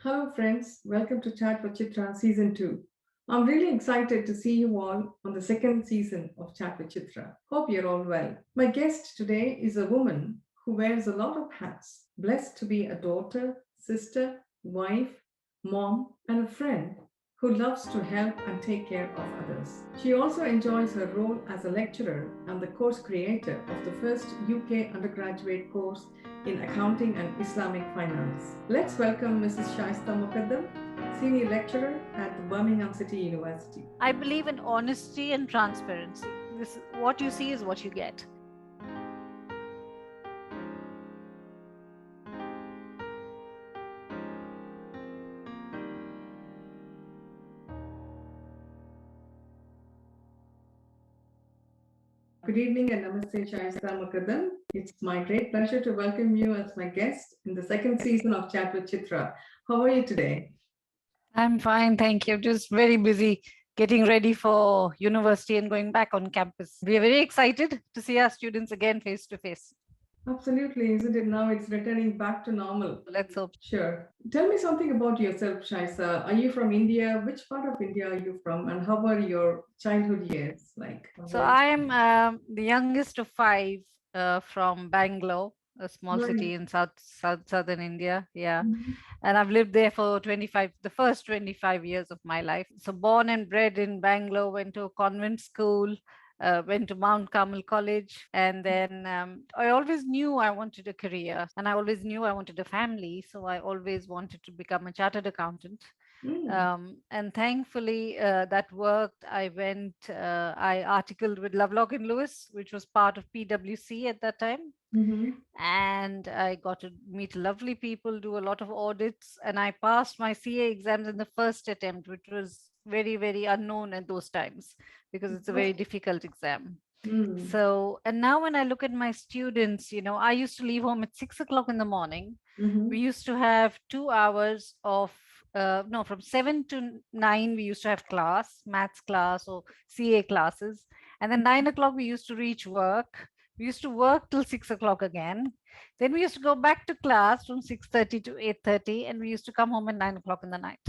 Hello, friends. Welcome to Chat with Chithra Season 2. I'm really excited to see you all on the second season of Chat with Chithra. Hope you're all well. My guest today is a woman who wears a lot of hats, blessed to be a daughter, sister, wife, mom, and a friend who loves to help and take care of others. She also enjoys her role as a lecturer and the course creator of the first UK undergraduate course in accounting and Islamic finance. Let's welcome Mrs. Shaista Mukadam, senior lecturer at the Birmingham City University. I believe in honesty and transparency. This what you see is what you get. Good evening and namaste, Shaista Mukadam. It's my great pleasure to welcome you as my guest in the second season of Chat with Chithra. How are you today? I'm fine, thank you. Just very busy getting ready for university and going back on campus. We are very excited to see our students again face to face. Absolutely, isn't it? Now it's returning back to normal. Let's hope. Sure. Tell me something about yourself, Shaisa. Are you from India? Which part of India are you from? And how were your childhood years like? So I am the youngest of five from Bangalore, a small Right. city in southern India. Yeah. Mhm. And I've lived there for the first 25 years of my life. So born and bred in Bangalore, went to a convent school, went to Mount Carmel College, and then I always knew I wanted a career, and I always knew I wanted a family. So I always wanted to become a chartered accountant. Mm. And thankfully, that worked. I articled with Lovelock and Lewis, which was part of PwC at that time, Mm-hmm. and I got to meet lovely people, do a lot of audits, and I passed my CA exams in the first attempt, which was very, very unknown at those times because it's a very difficult exam. Mm. So, and now when I look at my students, I used to leave home at 6 o'clock in the morning. We Mm-hmm. used to have 2 hours of no, from 7 to 9 we used to have class, maths class or CA classes, and then 9 o'clock we used to reach work. We used to work till 6 o'clock again. Then we used to go back to class from 6:30 to 8:30, and we used to come home at 9 o'clock in the night.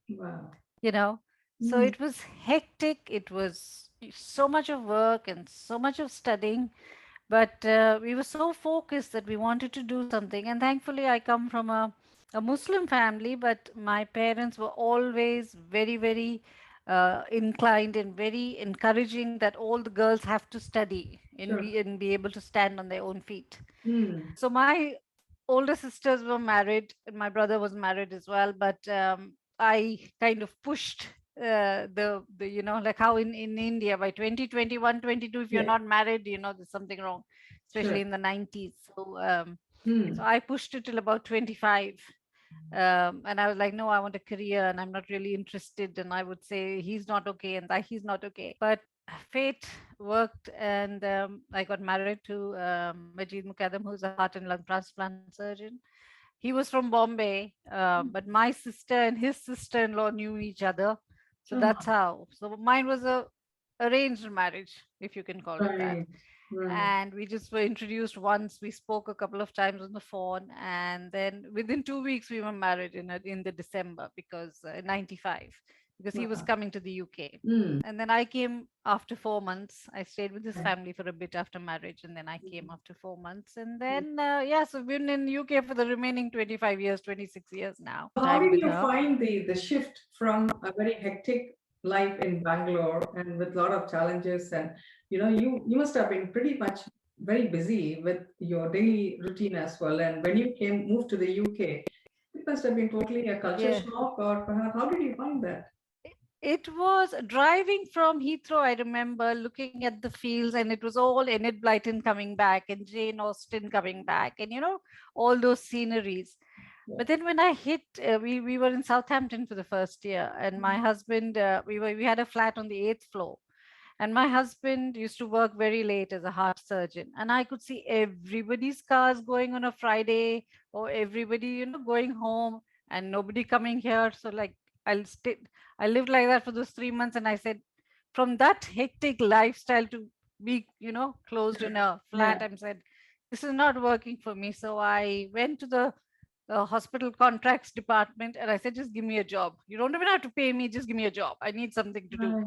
Wow. You know, so Mm. it was hectic. It was so much of work and so much of studying, but we were so focused that we wanted to do something. And thankfully, I come from a Muslim family, but my parents were always very, very inclined and very encouraging that all the girls have to study and Sure. be able to stand on their own feet. Mm. So my older sisters were married, and my brother was married as well. But I kind of pushed the like how in India by 2021, 22, if you're Yeah. not married, there's something wrong, especially Sure. in the 90s. So Mm. I pushed it till about 25. And I was like, no, I want a career and I'm not really interested. And I would say he's not okay and that he's not okay. But fate worked, and I got married to Majid Mukadam, who's a heart and lung transplant surgeon. He was from Bombay, but my sister and his sister-in-law knew each other. So that's Ah, how. So mine was a arranged marriage, if you can call it that. right. Right. And we just were introduced once. We spoke a couple of times on the phone, and then within 2 weeks we were married in the December, because 95, because he was Wow. coming to the UK. Mm. And then I came after 4 months. I stayed with his family for a bit after marriage, and then I came after 4 months. And then yeah, so I've been in UK for the remaining 25 years, 26 years now, So how time did with you her. find the shift from a very hectic life in Bangalore and with a lot of challenges and you must have been pretty much very busy with your daily routine as well. And when you moved to the UK, it must have been totally a culture Yeah. shock, or perhaps how did you find that? It was driving from Heathrow. I remember looking at the fields, and it was all Enid Blyton coming back and Jane Austen coming back, and all those sceneries. Yeah. But then when I hit, we were in Southampton for the first year, and my husband, we had a flat on the 8th floor, and my husband used to work very late as a heart surgeon, and I could see everybody's cars going on a Friday, or everybody going home, and nobody coming here. So like I'll stay. I lived like that for those 3 months, and I said, from that hectic lifestyle to be closed in a flat, Yeah. I said, this is not working for me. So I went to the hospital contracts department, and I said, just give me a job. You don't even have to pay me, just give me a job. I need something to do. Right.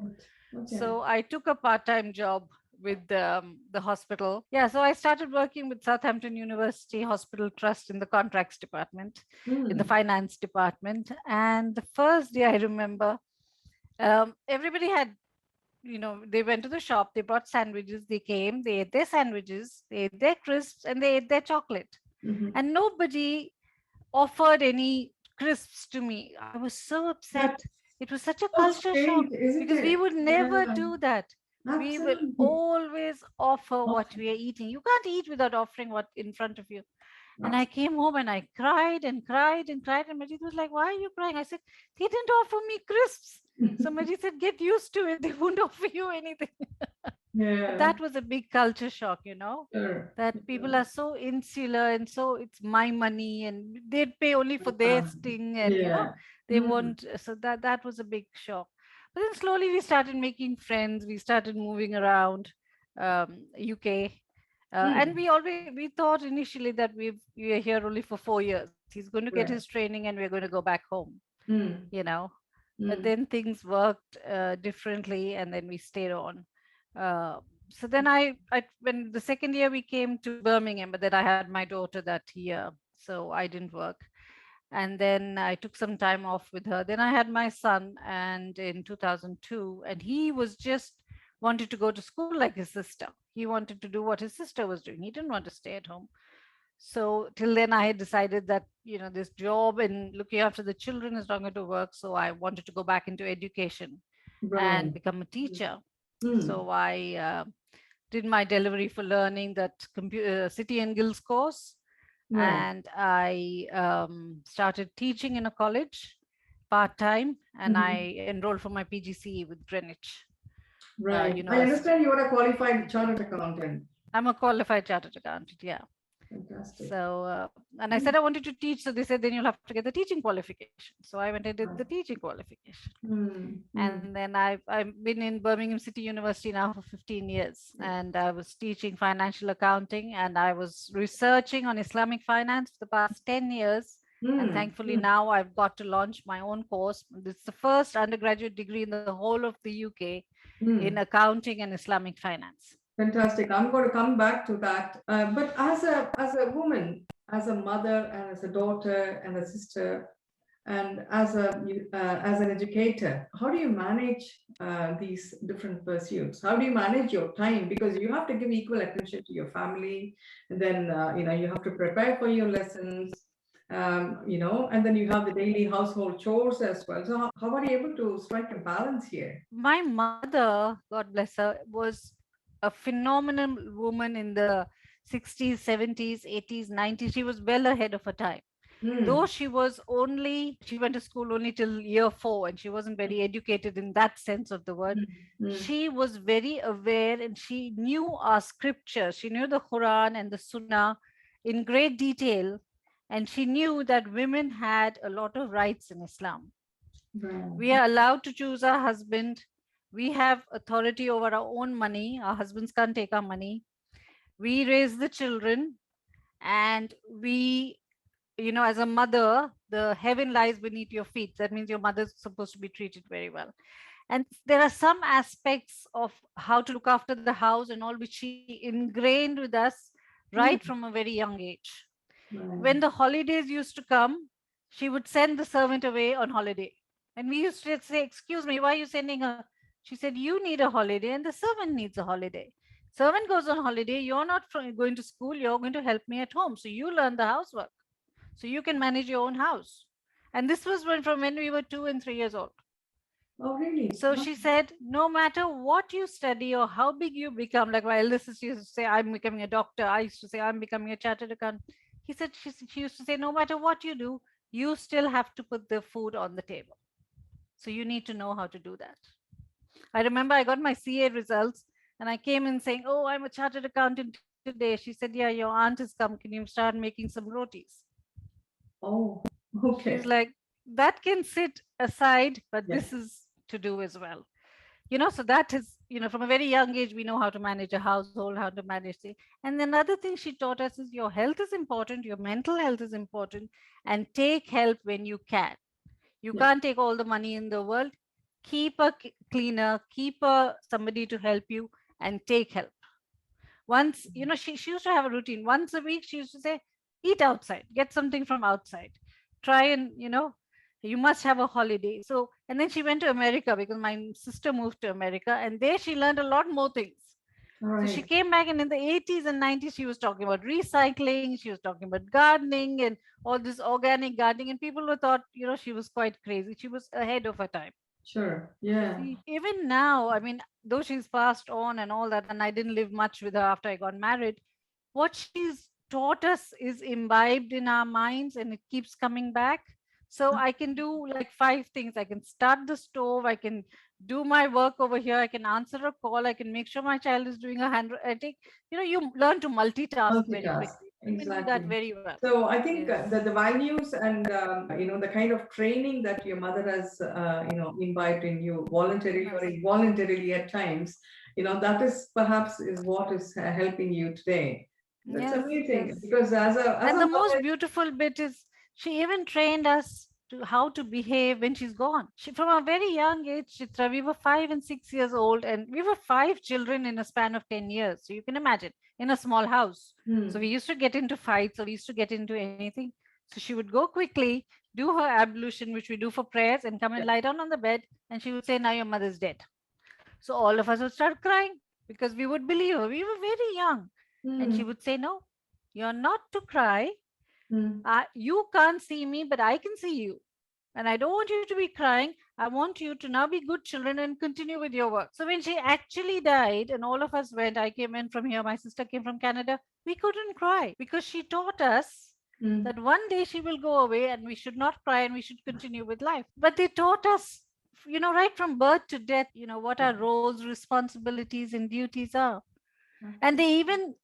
Okay. So I took a part-time job with the hospital. Yeah, so I started working with Southampton University Hospital Trust in the contracts department, in the Mm. finance department. And the first day I remember, everybody had, they went to the shop, they bought sandwiches, they came, they ate their sandwiches, they ate their crisps, and they ate their chocolate. Mhm. And nobody offered any crisps to me. I was so upset. That's It was such a so culture shock strange, isn't because we it? would never Yeah, do that. We will absolutely. always offer what Okay. we are eating. You can't eat without offering what in front of you. And I Absolutely. came home and I cried and cried and cried. And Majid was like, "Why are you crying?" I said, "They didn't offer me crisps." So Majid said, "Get used to it. They won't offer you anything." But Yeah, that was a big culture shock, sure. that people are so insular and so it's my money and they'd pay only for their sting, and Yeah. they Mm. won't. So that was a big shock. But then slowly we started making friends. We started moving around UK, and Mm. we thought initially that we are here only for 4 years. He's going to get his Right. training and we're going to go back home. Mm. you know but Mm. then things worked differently, and then we stayed on. uh, so then I when the second year we came to Birmingham, but then I had my daughter that year, so I didn't work. And then I took some time off with her. Then I had my son, and in 2002, and he was just wanted to go to school like his sister. He wanted to do what his sister was doing. He didn't want to stay at home. So till then I had decided that this job and looking after the children is not going to work, so I wanted to go back into education and Right. become a teacher. Mm. So I did my delivery for learning, that City and Guilds course, Right. and I started teaching in a college part-time, and Mhm. I enrolled for my PGCE with Greenwich Right. I University. understand you are a qualified chartered accountant. I'm a qualified chartered accountant, yeah. Fantastic. So, and I Mm. said I wanted to teach. So they said, then you'll have to get the teaching qualification. So I went and did the Right. teaching qualification. Mm. Mm. And then I've been in Birmingham City University now for 15 years. And I was teaching financial accounting, and I was researching on Islamic finance for the past 10 years. And Mm. thankfully Mm. now I've got to launch my own course. It's the first undergraduate degree in the whole of the UK in Mm. accounting and Islamic finance. Fantastic. I'm going to come back to that. But as a woman, as a mother, and as a daughter, and a sister, and as an educator, how do you manage these different pursuits? How do you manage your time? Because you have to give equal attention to your family, and then you have to prepare for your lessons, and then you have the daily household chores as well. So how are you able to strike a balance here? My mother, God bless her, was a phenomenal woman in the 60s, 70s, 80s, 90s. She was well ahead of her time. Though Mm. she went to school only till year 4, and she wasn't very educated in that sense of the word. Mm. Mm. She was very aware, and she knew our scripture. She knew the Quran and the Sunnah in great detail. And she knew that women had a lot of rights in Islam. We Right. are allowed to choose our husband. We have authority over our own money. Our husbands can't take our money. We raise the children, and as a mother, the heaven lies beneath your feet. That means your mother's supposed to be treated very well. And there are some aspects of how to look after the house and all, which she ingrained with us right Mm. from a very young age. When Right. the holidays used to come, she would send the servant away on holiday. And we used to say, "Excuse me, why are you sending her?" She said, "You need a holiday and the servant needs a holiday. Servant goes on holiday, you're not going to school, you're going to help me at home. So you learn the housework so you can manage your own house." And this was from when we were 2 and 3 years old. Oh, really? So she said, no matter what you study or how big you become, like my eldest sister used to say, "I'm becoming a doctor." I used to say, "I'm becoming a chartered accountant." She used to say, no matter what you do, you still have to put the food on the table. So you need to know how to do that. I remember I got my CA results and I came in saying, "Oh, I'm a chartered accountant today." She said, "Yeah, your aunt has come. Can you start making some rotis?" Oh, She's okay. like, "That can sit aside, but Yeah. this is to do as well." So that is from a very young age, we know how to manage a household, how to manage things. And another thing she taught us is your health is important, your mental health is important, and take help when you can. You Yeah. can't take all the money in the world. Keep a cleaner, keep a somebody to help you, and take help. Once, she used to have a routine. Once a week, she used to say, eat outside, get something from outside. Try and, you must have a holiday. So, and then she went to America because my sister moved to America, and there she learned a lot more things. All So she right. came back, and in the 80s and 90s, she was talking about recycling, she was talking about gardening and all this organic gardening. And people were thought, she was quite crazy. She was ahead of her time. Sure. Yeah. See, even now, I mean, though she's passed on and all that, and I didn't live much with her after I got married, what she's taught us is imbibed in our minds and it keeps coming back. So I can do like five things. I can start the stove, I can do my work over here, I can answer a call, I can make sure my child is doing a handwriting. You learn to multitask very Multitask. quickly. I can do that Exactly. very well. So I think Yes. the values and the kind of training that your mother has imbibed in you voluntarily or Yes. involuntarily at times, that is perhaps is what is helping you today. That's Yes. amazing Yes. because as a And the most mother. beautiful bit is she even trained us to how to behave when she's gone. From a very young age, Chitra, we were 5 and 6 years old, and we were five children in a span of 10 years. So you can imagine in a small house. So we Hmm, used to get into fights, or we used to get into anything. So she would go quickly, do her ablution, which we do for prayers, and come and yeah. lie down on the bed. And she would say, now your mother's dead. So all of us would start crying because we would believe her. We were very young. And she Hmm, would say, no, you're not to cry. hmm, You can't see me, but I can see you. And I don't want you to be crying. I want you to now be good children and continue with your work. So when she actually died, and all of us went, I came in from here, my sister came from Canada, we couldn't cry because she taught us hmm, that one day she will go away and we should not cry and we should continue with life. But they taught us, right from birth to death, what yeah. our roles, responsibilities, and duties are. And Absolutely. they even,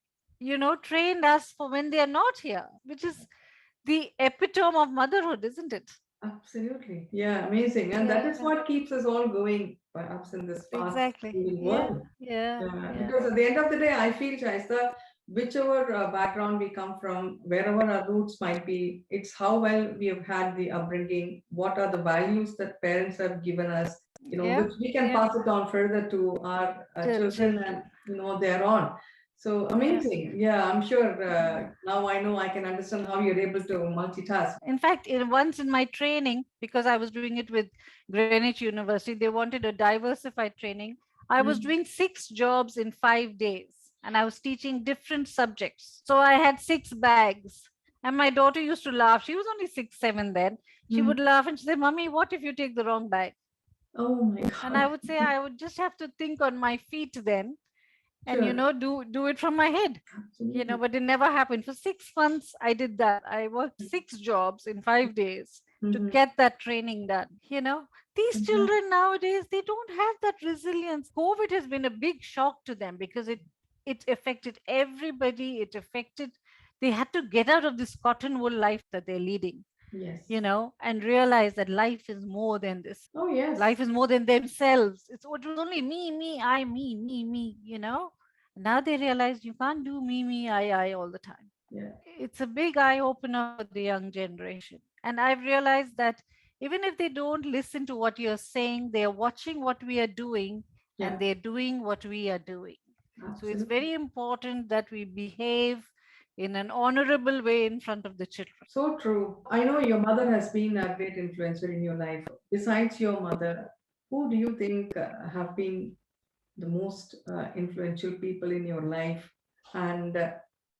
trained us for when they are not here, which is the epitome of motherhood, isn't it? Absolutely. Yeah, amazing. And that is Yeah, what keeps us all going, perhaps, in this exactly. fast-moving Yeah, world. yeah, Yeah, yeah. because at the end of the day, I feel, Shaista, whichever background we come from, wherever our roots might be, it's how well we have had the upbringing, what are the values that parents have given us, Yeah, which we can yeah. pass it on further to our children and, Children. thereon. So Yeah. amazing. Yeah, I'm sure now I know I can understand how you're able to multitask. In fact, once in my training, because I was doing it with Greenwich University, they wanted a diversified training. I was Mm, doing 6 jobs in 5 days, and I was teaching different subjects. So I had 6 bags. And my daughter used to laugh. She was only 6, 7 then. She would mm. laugh and she said, Mommy, what if you take the wrong bag? Oh my And I God. would say I would just have to think on my feet then, and Sure. do it from my head. Absolutely. But it never happened. For 6 months I did that. I worked 6 jobs in 5 days to Mhm. get that training done. These Exactly. children nowadays, they don't have that resilience. COVID has been a big shock to them because it affected everybody. It affected, they had to get out of this cotton wool life that they're leading, Yes. and realize that life is more than this. Oh, yes. Life is more than themselves. It was only me, I, me. Now they realize you can't do me, I all the time. Yeah. It's a big eye opener for the young generation. And I've realized that even if they don't listen to what you're saying, they're watching what we are doing and Yeah. they're doing what we are doing. So it's Absolutely. very important that we behave in an honorable way in front of the children. So true. I know your mother has been a great influencer in your life. Besides your mother, who do you think have been the most influential people in your life? And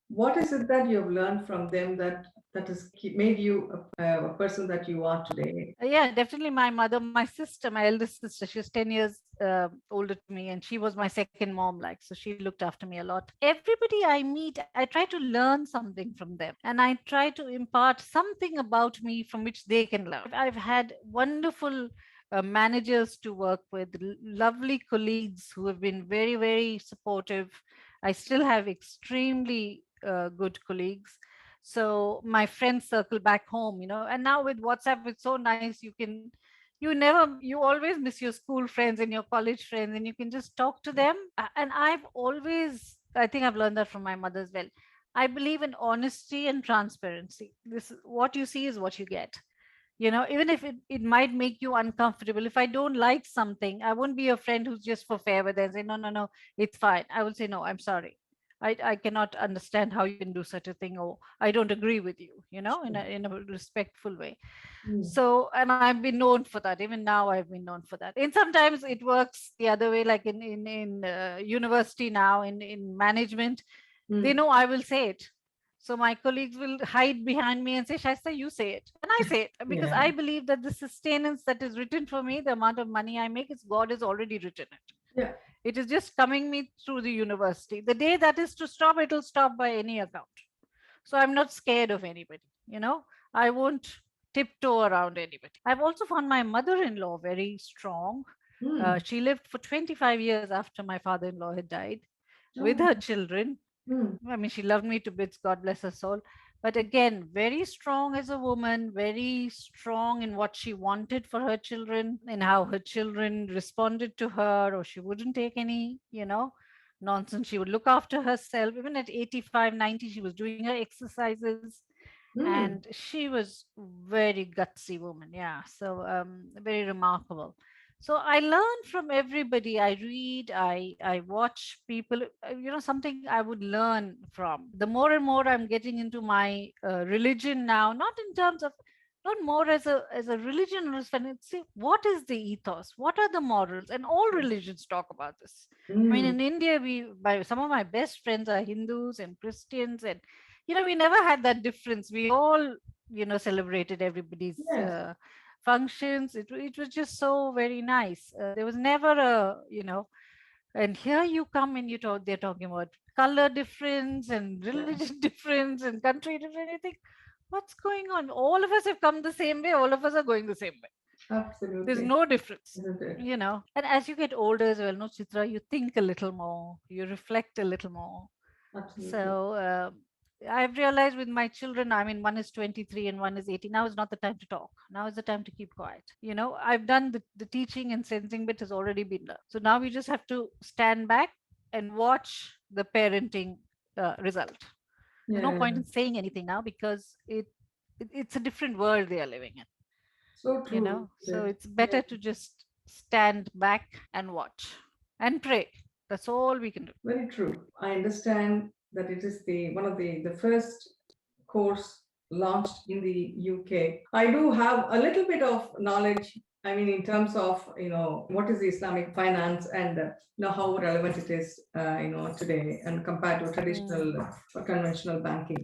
what is it that you've learned from them that has made you a person that you are today? Yeah, definitely my mother, my sister, my eldest sister. She was 10 years older to me, and she was my second mom, like, so she looked after me a lot. Everybody I meet, I try to learn something from them, and I try to impart something about me from which they can learn. I've had wonderful managers to work with, lovely colleagues who have been very, very supportive. I still have extremely good colleagues. So my friend circle back home, and now with WhatsApp, it's so nice. You can you always miss your school friends and your college friends, and you can just talk to them. And I think I've learned that from my mother as well. I believe in honesty and transparency. This is what you see is what you get. Even if it might make you uncomfortable. If I don't like something, I won't be a friend who's just for fair with it and say, no, no, no, it's fine. I will say, no, I'm sorry. I cannot understand how you can do such a thing, or I don't agree with you, in a respectful way. Mm. So, and I've been known for that. Even now, I've been known for that. And sometimes it works the other way, like in university now, in management, they Mm. know I will say it. So my colleagues will hide behind me and say, Shaista, you say it. And I say it because Yeah. I believe that the sustenance that is written for me, the amount of money I make, is God has already written it. Yeah. It is just coming me through the university. The day that is to stop, it will stop by any account. So I'm not scared of anybody. I won't tiptoe around anybody. I've also found my mother-in-law very strong. Mm. She lived for 25 years after my father-in-law had died with Oh. her children. Mm. I mean, she loved me to bits, God bless her soul. But again, very strong as a woman, very strong in what she wanted for her children, in how her children responded to her, or she wouldn't take any, nonsense. She would look after herself. Even at 85, 90, she was doing her exercises. And Mm. she was very gutsy woman. Yeah. So very remarkable. So I learn from everybody. I read, I watch people. Something I would learn from. The more and more I'm getting into my religion now, not in terms of, not more as a religion or as see what is the ethos, what are the morals, and all religions talk about this. I mean, Mm. in India, some of my best friends are Hindus and Christians, and we never had that difference. We all celebrated everybody's Yes. functions. It was just so very nice. There was never a and here you come and they're talking about color difference and Yeah. religion difference and country difference. I think, what's going on? All of us have come the same way. All of us are going the same way. There's Absolutely. no difference. Isn't it? And as you get older as well, no, Chitra, you think a little more, you reflect a little more. Absolutely. So I've realized with my children, I mean, one is 23 and one is 18. Now is not the time to talk. Now is the time to keep quiet. I've done the teaching and sensing bit has already been done. So now we just have to stand back and watch the parenting result. There's no Yeah. point in saying anything now because it's a different world they are living in. So true. So it's Yeah. better to just stand back and watch and pray. That's all we can do. Very true. I understand that it is the one of the first course launched in the UK. I do have a little bit of knowledge. I mean, in terms of what is the Islamic finance and how relevant it is today and compared to traditional Mm. or conventional banking.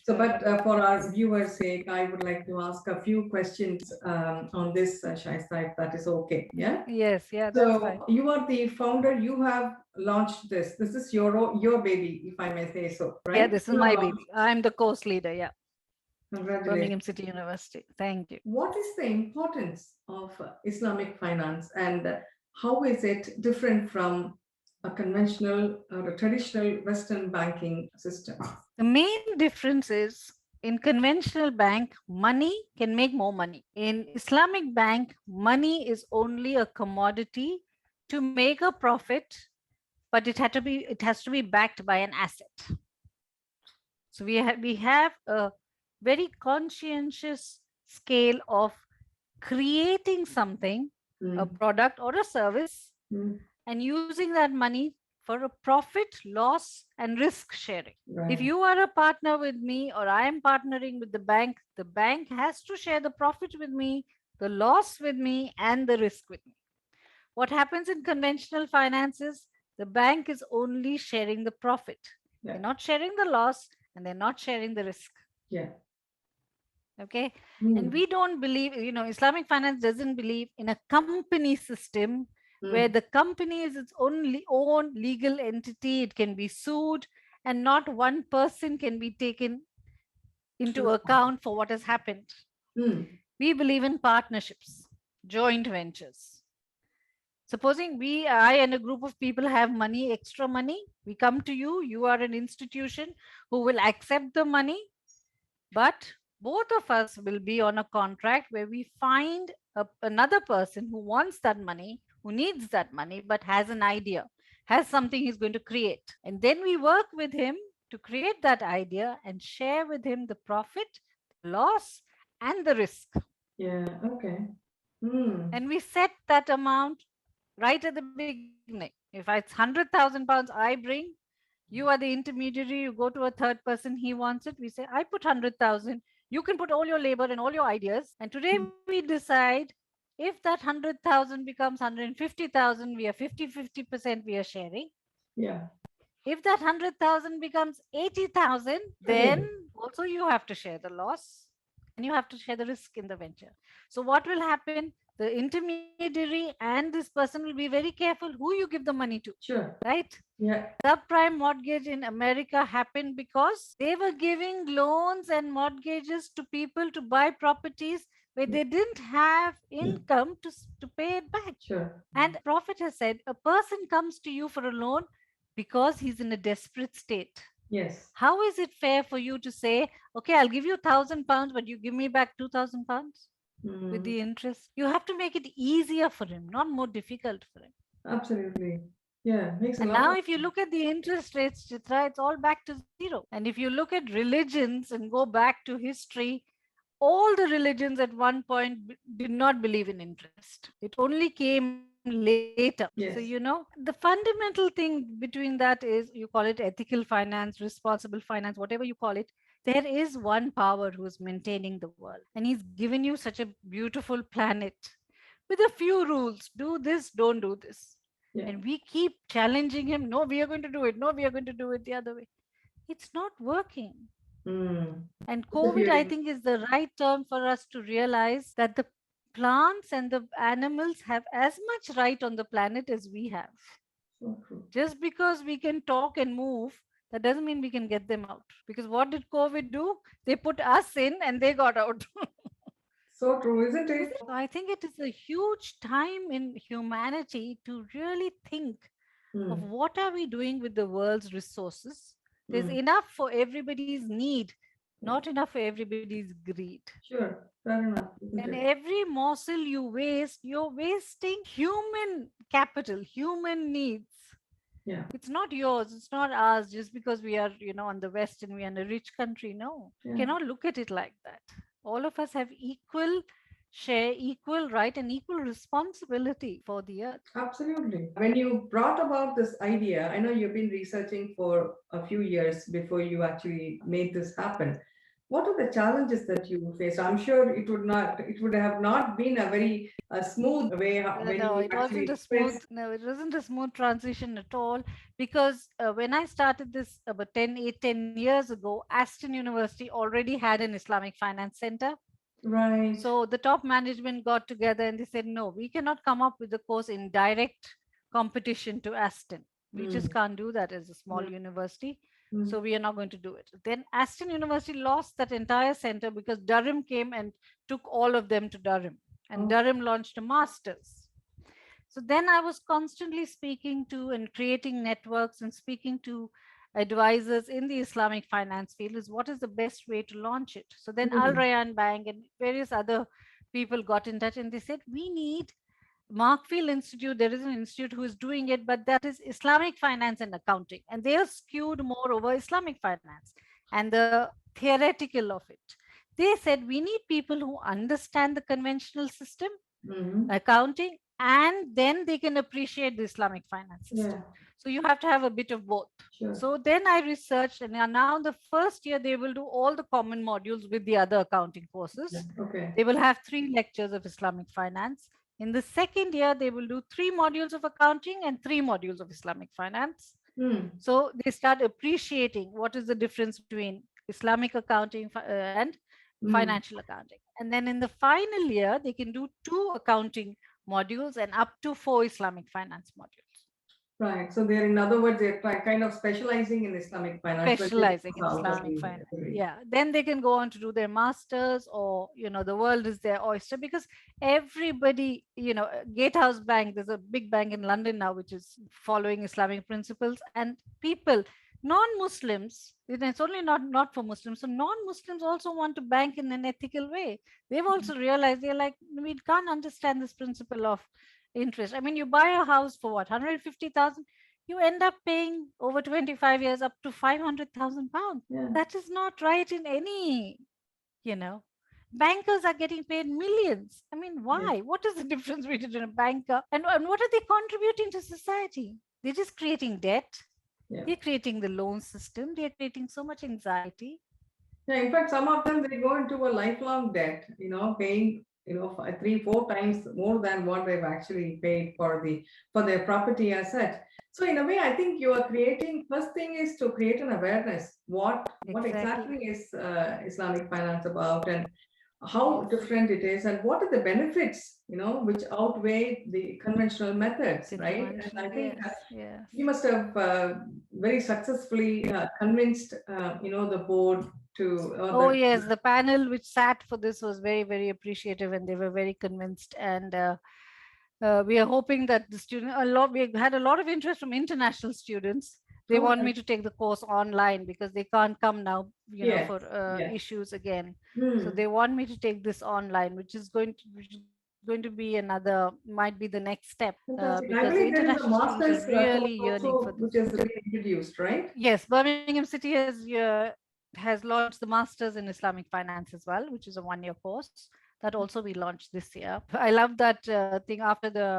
So, but Transparent. for our viewers' sake, I would like to ask a few questions on this, Shaista, if that is okay. Yeah. Yes, yeah, that's fine. So you are the founder. You have launched this. This is your baby, if I may say so, Yeah, right? this is You have my launched. baby. I'm the course leader. Yeah, Congratulations. Birmingham City University. Thank you. What is the importance of Islamic finance, and how is it different from a conventional or a traditional Western banking system? The main difference is in conventional bank, money can make more money. In Islamic bank, money is only a commodity to make a profit, but it has to be backed by an asset. So we have a very conscientious scale of creating something, a Mm. product or a service, Mm. and using that money for a profit, loss, and risk sharing. If Right. you are a partner with me or I am partnering with the bank has to share the profit with me, the loss with me, and the risk with me. What happens in conventional finances, the bank is only sharing the profit. Yeah. They're not sharing the loss and they're not sharing the risk. Yeah. Okay. And Mm. we don't believe, Islamic finance doesn't believe in a company system where Mm. the company is its only own legal entity. It can be sued and not one person can be taken into account for what has happened. Mm. We believe in partnerships, joint ventures. Supposing I and a group of people have money, extra money, we come to you, you are an institution who will accept the money, but both of us will be on a contract where we find another person who wants that money, who needs that money, but has an idea, has something he's going to create. And then we work with him to create that idea and share with him the profit, the loss, and the risk. Yeah. Okay. Hmm. And we set that amount right at the beginning. If it's 100,000 pounds I bring, you are the intermediary, you go to a third person, he wants it. We say, I put 100,000. You can put all your labor and all your ideas. And today we decide if that 100,000 becomes 150,000, we are 50-50% we are sharing. Yeah. If that 100,000 becomes 80,000, then Again. also you have to share the loss and you have to share the risk in the venture. So, what will happen? The intermediary and this person will be very careful who you give the money to, Sure. right? Yeah. Subprime mortgage in America happened because they were giving loans and mortgages to people to buy properties where they didn't have income to pay it back. Sure. And Prophet has said a person comes to you for a loan because he's in a desperate state. Yes. How is it fair for you to say, okay, I'll give you £1,000, but you give me back £2,000 with Mm. the interest? You have to make it easier for him, not more difficult for him. Absolutely. Yeah. Makes a And lot now, of if you look at the interest rates, Chitra, it's all back to zero. And if you look at religions and go back to history, all the religions at one point did not believe in interest. It only came later. So, yes. the fundamental thing between that is you call it ethical finance, responsible finance, whatever you call it. There is one power who's maintaining the world, and he's given you such a beautiful planet with a few rules: do this, don't do this. Yeah. And we keep challenging him, no, we are going to do it, no, we are going to do it the other way. It's not working. Mm. And COVID, I Disappearing. think, is the right term for us to realize that the plants and the animals have as much right on the planet as we have. So true. Just because we can talk and move, that doesn't mean we can get them out. Because what did COVID do? They put us in and they got out. So true, isn't it? So I think it is a huge time in humanity to really think of Mm. what are we doing with the world's resources. There's Mm. enough for everybody's need, Yeah. not enough for everybody's greed. Sure. Fair enough, isn't And it? every morsel you waste, you're wasting human capital, human needs. Yeah. It's not yours, it's not ours just because we are, on the West and we are in a rich country. No, you Yeah. cannot look at it like that. All of us have equal share, equal right, and equal responsibility for the earth. Absolutely. When you brought about this idea, I know you've been researching for a few years before you actually made this happen. What are the challenges that you faced? I'm sure it would have not been a very smooth way when No, you it actually wasn't a expressed. smooth. No, it wasn't a smooth transition at all. Because when I started this about 10 years ago, Aston University already had an Islamic finance center. Right. So the top management got together and they said, no, we cannot come up with a course in direct competition to Aston. We just Mm. can't do that as a small Mm. university. Mm. So we are not going to do it. Then Aston University lost that entire center because Durham came and took all of them to Durham. And Oh, Durham launched a master's. So then I was constantly speaking to and creating networks and speaking to advisors in the Islamic finance field is what is the best way to launch it. So then Al mm. Rayan Bank and various other people got in touch and they said, we need Markfield Institute. There is an institute who is doing it, but that is Islamic finance and accounting. And they are skewed more over Islamic finance and the theoretical of it. They said, we need people who understand the conventional system, Mm. accounting, and then they can appreciate the Islamic finance system. Yeah. So you have to have a bit of both. Sure. So then I researched, and now the first year they will do all the common modules with the other accounting Yeah. courses. Okay. They will have 3 lectures of Islamic finance. In the second year, they will do 3 modules of accounting and 3 modules of Islamic finance. Mm. So they start appreciating what is the difference between Islamic accounting and Mm. financial accounting. And then in the final year, they can do 2 accounting modules and up to 4 Islamic finance modules. Right. So they're, in other words, they're kind of specializing in Islamic finance, but they Specializing in also out of Islamic the finance. degree. Yeah. Then they can go on to do their masters, or, the world is their oyster because everybody, Gatehouse Bank, there's a big bank in London now which is following Islamic principles, and people Non-Muslims, it's only not for Muslims, so non-Muslims also want to bank in an ethical way. They've also realized, they're like, we can't understand this principle of interest. I mean, you buy a house for what, 150,000, you end up paying over 25 years up to 500,000 pounds. Yeah. That is not right in any, you know. Bankers are getting paid millions. I mean, Yeah. why? What is the difference between a banker and what are they contributing to society? They're just creating debt. Yeah. They're creating the loan system. They're creating so much anxiety. Yeah, in fact, some of them they go into a lifelong debt, paying, three, four times more than what they've actually paid for their property as such. So in a way, I think you are creating. First thing is to create an awareness. What exactly Exactly. is Islamic finance about, and how Yes. different it is, and what are the benefits, which outweigh the conventional methods, The right? And I conventional, think yes, yes. you must have very successfully convinced, the board to Oh, yes. The panel which sat for this was very, very appreciative and they were very convinced. And we are hoping that we had a lot of interest from international students. They oh, want me to take the course online because they can't come now, yes, for yes. issues again. So Hmm. they want me to take this online, which is going to be another, might be the next step, because Fantastic. the I believe there international is a students are master's really course yearning for also this. which has been introduced, right? Yes, Birmingham City has launched the Masters in Islamic Finance as well, which is a 1-year course. That also we launched this year. I love that thing after the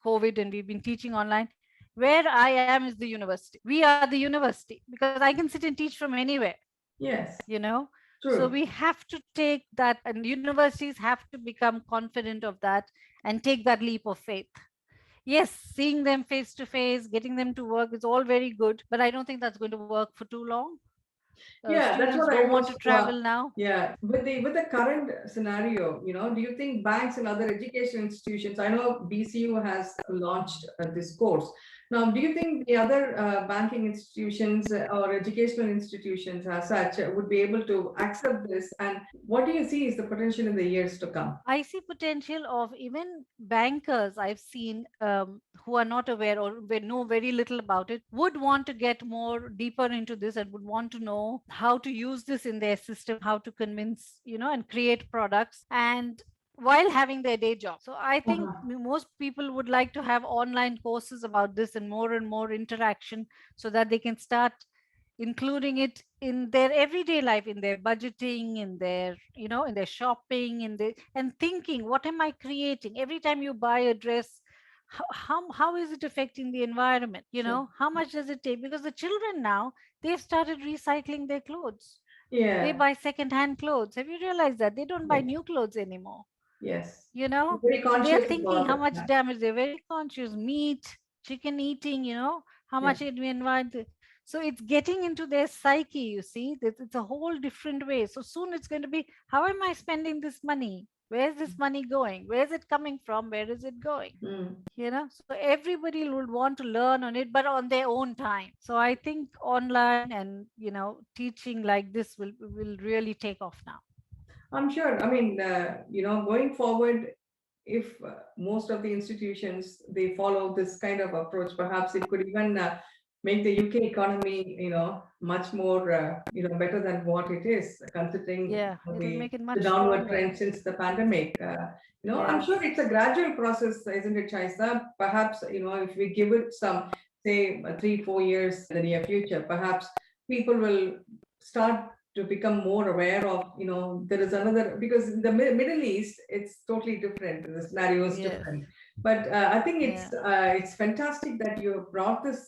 COVID, and we've been teaching online. Where I am is the university. We are the university because I can sit and teach from anywhere, Yes, you know. So true. we have to take that, and universities have to become confident of that and take that leap of faith. Yes, seeing them face to face, getting them to work is all very good, but I don't think that's going to work for too long. Yeah, that's Students what don't I want was. to travel now. Yeah, with the current scenario, do you think banks and other education institutions? I know BCU has launched this course. Now, do you think the other banking institutions or educational institutions, as such, would be able to accept this? And what do you see is the potential in the years to come? I see potential of even bankers I've seen, who are not aware or know very little about it, would want to get more deeper into this and would want to know how to use this in their system, how to convince, and create products, and while having their day job. So I think Uh-huh. most people would like to have online courses about this and more interaction, so that they can start including it in their everyday life, in their budgeting, in their, in their shopping, and thinking, what am I creating every time you buy a dress? How is it affecting the environment? Sure. How much does it take? Because the children now, they've started recycling their clothes. They Yeah. buy second hand clothes. Have you realized that they don't buy Yes. new clothes anymore? Yes. you know Very so they're conscious thinking how about much that. damage. They're very conscious. Meat, chicken eating, how Yeah. much it we invite. So it's getting into their psyche, you see. It's a whole different way. So soon it's going to be, how am I spending this money? Where's this money going? Where's it coming from? Where is it going? Mm. So everybody would want to learn on it, but on their own time. So I think online and teaching like this will really take off now. I'm sure. I mean, going forward, if most of the institutions they follow this kind of approach, perhaps it could even make the UK economy, much more, better than what it is, considering Yeah, it'll the make it the much downward stronger. trend since the pandemic. I'm Yes. sure it's a gradual process, isn't it, Shaista? Perhaps, if we give it some, say, 3, 4 years in the near future, perhaps people will start to become more aware of, there is another, because in the Middle East it's totally different, the scenario is Yes. different. But I think Yeah. it's fantastic that you brought this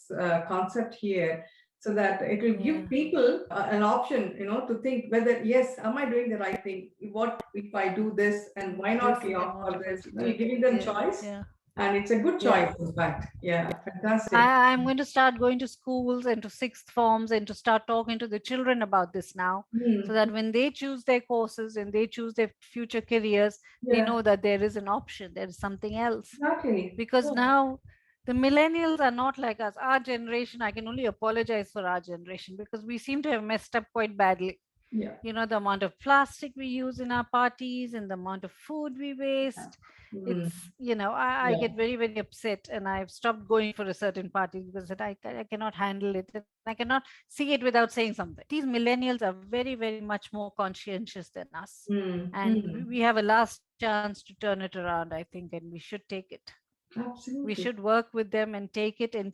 concept here, so that it will Yeah. give people an option, to think whether, yes, am I doing the right thing, what if I do this, and why not This pay and then off what for if I this, do you're that? giving them Yeah. choice, Yeah. and it's a good Yeah. choice, in fact. Yeah, fantastic. I'm going to start going to schools and to sixth forms and to start talking to the children about this now, so Hmm. that when they choose their courses and they choose their future careers, they Yeah, know that there is an option, there is something else. exactly. Because Yeah. now the millennials are not like us. Our generation, I can only apologize for our generation because we seem to have messed up quite badly. Yeah. The amount of plastic we use in our parties and the amount of food we Yeah. waste. Mm. I Yeah. get very, very upset, and I've stopped going for a certain party because I cannot handle it and I cannot see it without saying something. These millennials are very, very much more conscientious than us. Mm. And Mm. we have a last chance to turn it around, I think, and we should take it. We should Absolutely. work with them and take it and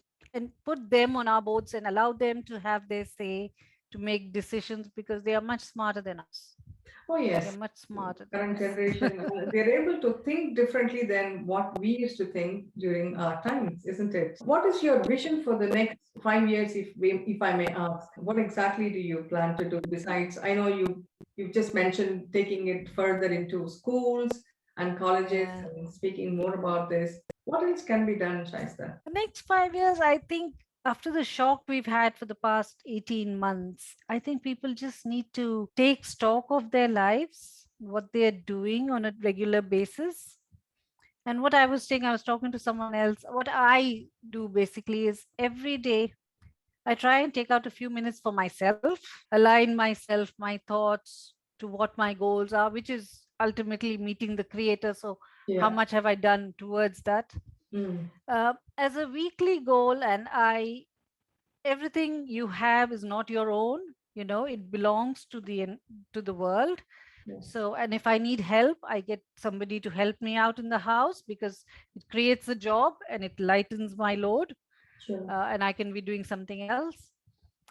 put them on our boards and allow them to have their say, to make decisions, because they are much smarter than us. Oh, They're yes. much smarter than Current us. generation, they're able to think differently than what we used to think during our times, isn't it? What is your vision for the next 5 years, if I may ask? What exactly do you plan to do besides? I know you've just mentioned taking it further into schools and colleges Yeah. and speaking more about this. What else can be done, Shaista? The next 5 years, I think, after the shock we've had for the past 18 months, I think people just need to take stock of their lives, what they're doing on a regular basis. And what I was saying, I was talking to someone else. What I do basically is every day I try and take out a few minutes for myself, align myself, my thoughts to what my goals are, which is ultimately meeting the creator. So, how Yeah. much have I done towards that? Mm. As a weekly goal, and everything you have is not your own. It belongs to the world. Yes. So, and if I need help, I get somebody to help me out in the house, because it creates a job and it lightens my load, Sure. and I can be doing something else.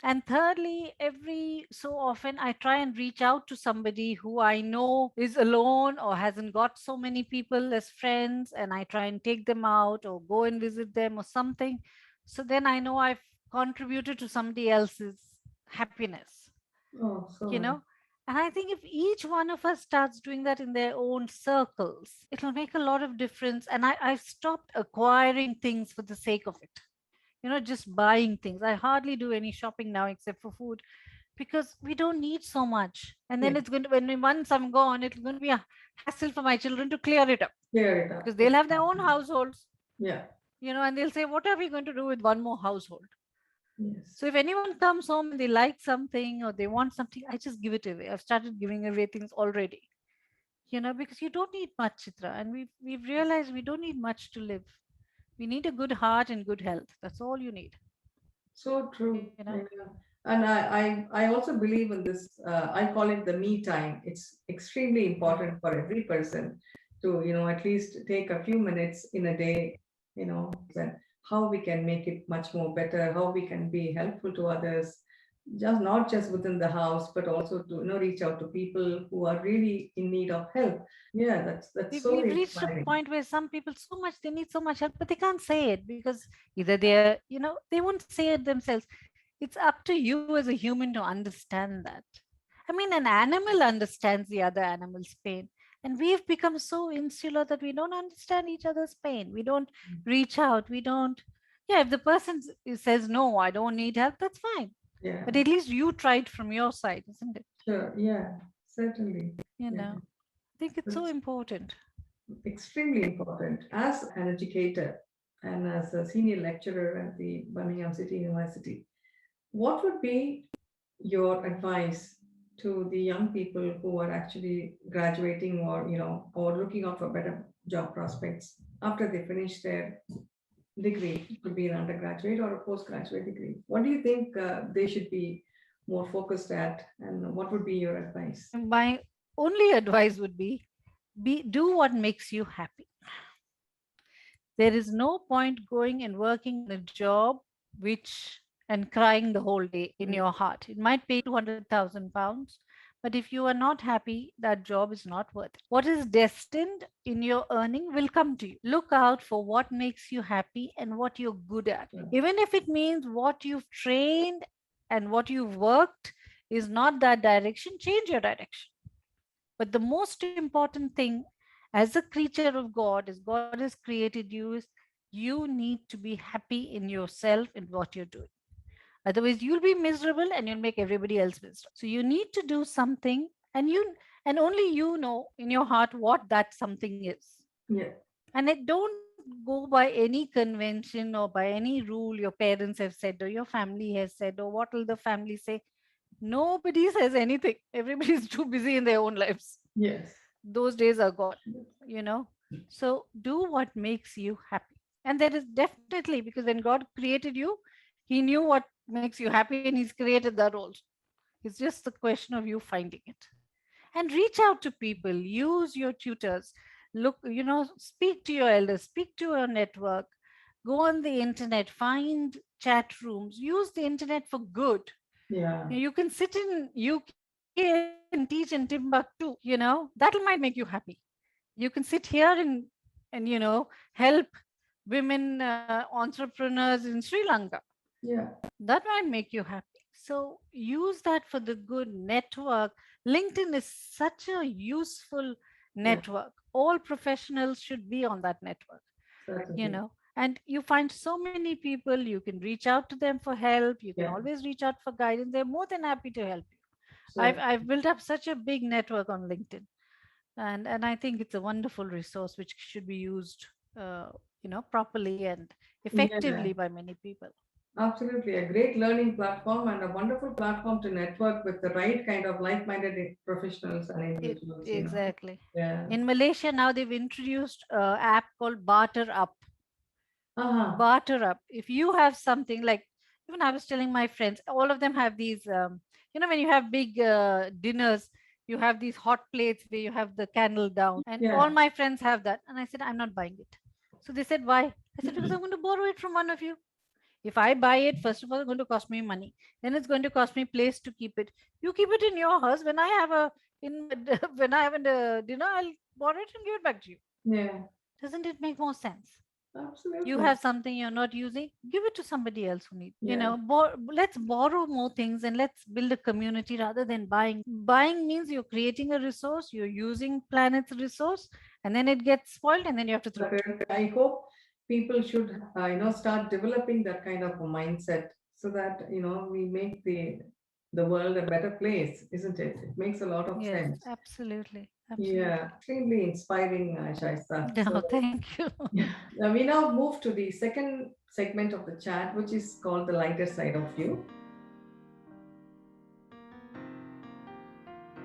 And thirdly, every so often, I try and reach out to somebody who I know is alone or hasn't got so many people as friends, and I try and take them out or go and visit them or something. So then I know I've contributed to somebody else's happiness, Oh, you so know. And I think if each one of us starts doing that in their own circles, it'll make a lot of difference. And I've stopped acquiring things for the sake of it, just buying things. I hardly do any shopping now except for food, because we don't need so much. And yeah, then it's going to, once I'm gone, it's going to be a hassle for my children to clear it up, clear it because up. they'll have their own Exactly. households, Yeah. and they'll say, what are we going to do with one more household? Yes. So if anyone comes home and they like something or they want something, I just give it away. I've started giving away things already, because you don't need much, Chitra. And we've realized we don't need much to live. We need a good heart and good health. That's all you need, So you true. know. Yeah. And I also believe in this. I call it the me time. It's extremely Yeah. important for every person to, at least take a few minutes in a day, and how we can make it much more better, how we can be helpful to others, just not just within the house, but also to, reach out to people who are really in need of help. Yeah, that's so We've reached a inspiring. point where some people they need so much help, but they can't say it, because either they won't say it themselves. It's up to you as a human to understand that. I mean, an animal understands the other animal's pain, and we've become so insular that we don't understand each other's pain. We don't reach out. We don't. Yeah, if the person says no, I don't need help, that's fine. But Yeah, at least you tried from your side, isn't it? sure. Yeah, certainly. You Yeah. know, I think it's so That's important. extremely important. As an educator and as a senior lecturer at the Birmingham City University, what would be your advice to the young people who are actually graduating or, or looking out for better job prospects after they finish their degree? It could be an undergraduate or a postgraduate degree. What do you think they should be more focused at, and what would be your advice? My only advice would be do what makes you happy. There is no point going and working in a job which and crying the whole day in Mm. your heart. It might pay 200,000 pounds, but if you are not happy, that job is not worth it. What is destined in your earning will come to you. Look out for what makes you happy and what you're good at. Sure. Even if it means what you've trained and what you've worked is not that direction, change your direction. But the most important thing as a creature of God, as God has created you, is you need to be happy in yourself and what you're doing. Otherwise, you'll be miserable and you'll make everybody else miserable. So you need to do something, and only you know in your heart what that something is. Yeah. And it don't go by any convention or by any rule your parents have said or your family has said or what will the family say. Nobody says anything. Everybody's too busy in their own lives. Yes. Those days are gone, you know. So do what makes you happy. And there is definitely, because when God created you, He knew what makes you happy and He's created that also. It's just the question of you finding it. And reach out to people, use your tutors, look, speak to your elders, speak to your network, go on the internet, find chat rooms, use the internet for good. Yeah. You can sit in UK and teach in Timbuktu, that might make you happy. You can sit here and help women entrepreneurs in Sri Lanka. Yeah. That might make you happy. So use that for the good. Network. LinkedIn is such a useful Yeah. network. All professionals should be on that network, Certainly. and you find so many people. You can reach out to them for help. You can Yeah. always reach out for guidance. They're more than happy to help you. I've, Certainly. I've built up such a big network on LinkedIn, and I think it's a wonderful resource which should be used properly and Yeah. effectively by many people. Absolutely. A great learning platform and a wonderful platform to network with the right kind of like-minded professionals and individuals. Exactly. Yeah. In Malaysia now they've introduced a app called Barter Up. Uh-huh. Barter up. If you have something like, even I was telling my friends, all of them have these, when you have big dinners, you have these hot plates where you have the candle down, and all Yeah. my friends have that. And I said, I'm not buying it. So they said, why? I said, because I'm going to borrow it from one of you. If I buy it, first of all, it's going to cost me money. Then it's going to cost me place to keep it. You keep it in your house. When I have when I have a dinner, I'll borrow it and give it back to you. Yeah. Doesn't it make more sense? You Absolutely. have something you're not using, give it to somebody else who needs. Yeah. Let's borrow more things and let's build a community rather than buying. Means you're creating a resource, you're using planet's resource, and then it gets spoiled and then you have to throw it. I hope people should, start developing that kind of a mindset so that, we make the world a better place, isn't it? It makes a lot of Yes, sense. absolutely, Yeah, absolutely. extremely inspiring, Shaista. So No, thank you. we now move to the second segment of the chat, which is called the lighter side of you.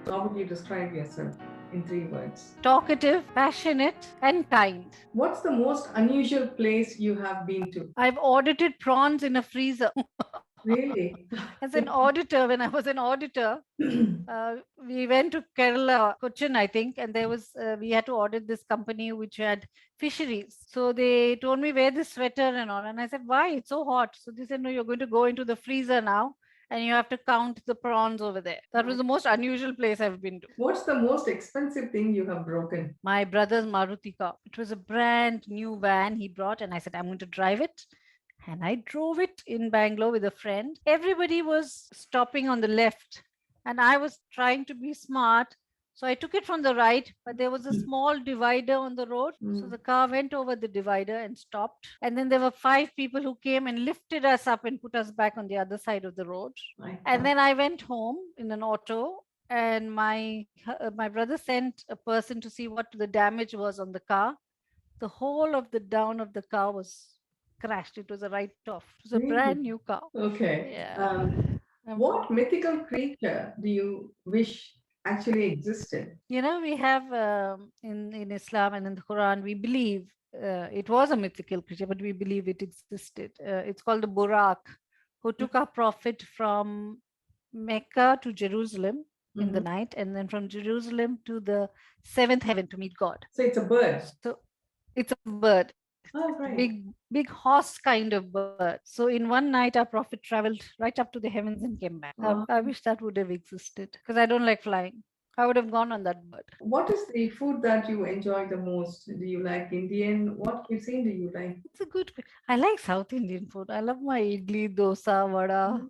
How would you describe yourself in 3 words? Talkative, passionate, and kind. What's the most unusual place you have been to? I've audited prawns in a freezer. Really? As an auditor, when I was an auditor, we went to Kerala, Cochin, I think, and there was we had to audit this company which had fisheries. So they told me wear this sweater and all, and I said, why? It's so hot. So they said, no, you're going to go into the freezer now, and you have to count the prawns over there. That was the most unusual place I've been to. What's the most expensive thing you have broken? My brother's Maruti car. It was a brand new van he brought, and I said, I'm going to drive it. And I drove it in Bangalore with a friend. Everybody was stopping on the left, and I was trying to be smart. So I took it from the right, but there was a small divider on the road. So the car went over the divider and stopped. And then there were 5 people who came and lifted us up and put us back on the other side of the road. And then I went home in an auto, and my brother sent a person to see what the damage was on the car. The whole of the down of the car was crashed. It was a write-off. It was a Really? brand new car. Okay. Yeah. What mythical creature do you wish actually existed? We have in Islam and in the Quran, we believe it was a mythical creature, but we believe it existed. It's called the Burak, who took our prophet from Mecca to Jerusalem in the night, and then from Jerusalem to the seventh heaven to meet God. So it's a bird. So it's a bird. Oh, right. Big horse kind of bird. So in one night, our prophet traveled right up to the heavens and came back. I wish that would have existed, because I don't like flying. I would have gone on that bird. What is the food that you enjoy the most? Do you like Indian? What cuisine do you like? It's a good. I like South Indian food. I love my idli, dosa, vada.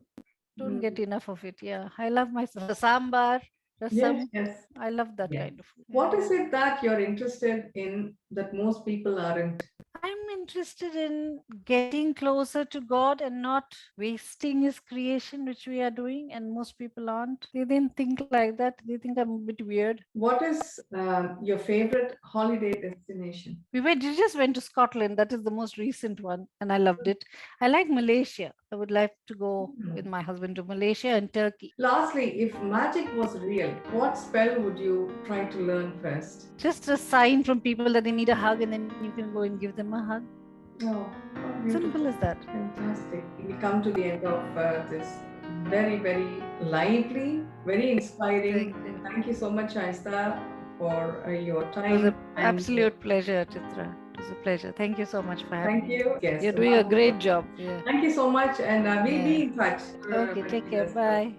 Don't get enough of it. Yeah, I love my sambar, Yes, rasam. yes. I love that Yeah. kind of food. What is it that you're interested in that most people aren't? I'm interested in getting closer to God and not wasting His creation, which we are doing, and most people aren't. They didn't think like that. They think I'm a bit weird. What is your favorite holiday destination? We just went to Scotland. That is the most recent one, and I loved it. I like Malaysia. I would like to go with my husband to Malaysia and Turkey. Lastly, if magic was real, what spell would you try to learn first? Just a sign from people that they need a hug, and then you can go and give them a hug. Oh, how beautiful. Simple as that. Fantastic. We come to the end of this very, very lively, very inspiring. Thank you so much, Shaista, for your time. It was an absolute pleasure, Chithra. It was a pleasure. Thank you so much for having me. Thank you. Yes, You're doing a great job. Yeah. Thank you so much, and we'll be in touch. Okay, take care. Bye.